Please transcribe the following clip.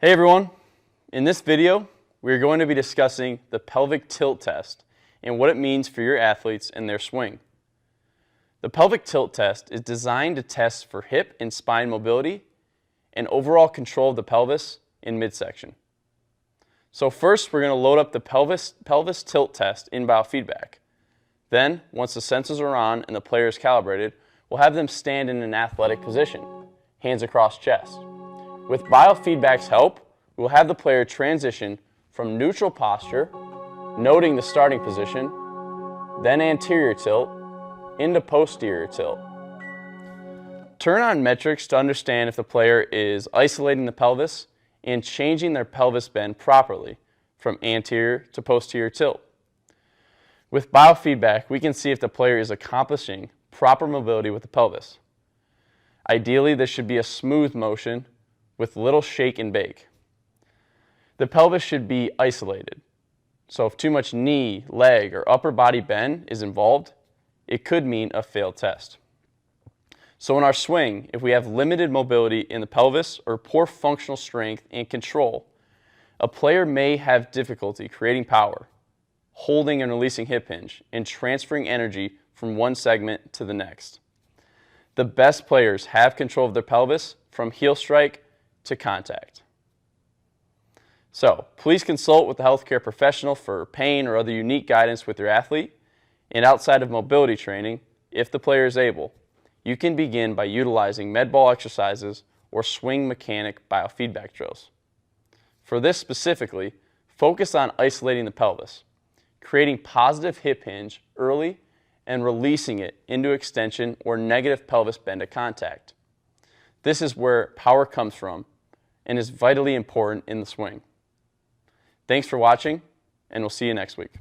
Hey everyone, in this video we're going to be discussing the pelvic tilt test and what it means for your athletes and their swing. The pelvic tilt test is designed to test for hip and spine mobility and overall control of the pelvis in midsection. So first we're going to load up the pelvis tilt test in biofeedback. Then, once the sensors are on and the player is calibrated, we'll have them stand in an athletic position, hands across chest. With biofeedback's help, we will have the player transition from neutral posture, noting the starting position, then anterior tilt, into posterior tilt. Turn on metrics to understand if the player is isolating the pelvis and changing their pelvis bend properly from anterior to posterior tilt. With biofeedback, we can see if the player is accomplishing proper mobility with the pelvis. Ideally, this should be a smooth motion with little shake and bake. The pelvis should be isolated. So if too much knee, leg, or upper body bend is involved, it could mean a failed test. So in our swing, if we have limited mobility in the pelvis or poor functional strength and control, a player may have difficulty creating power, holding and releasing hip hinge, and transferring energy from one segment to the next. The best players have control of their pelvis from heel strike to contact. So please consult with a healthcare professional for pain or other unique guidance with your athlete. And outside of mobility training, if the player is able, you can begin by utilizing med ball exercises or swing mechanic biofeedback drills. For this specifically, focus on isolating the pelvis, creating positive hip hinge early and releasing it into extension or negative pelvis bend at contact. This is where power comes from and is vitally important in the swing. Thanks for watching, and we'll see you next week.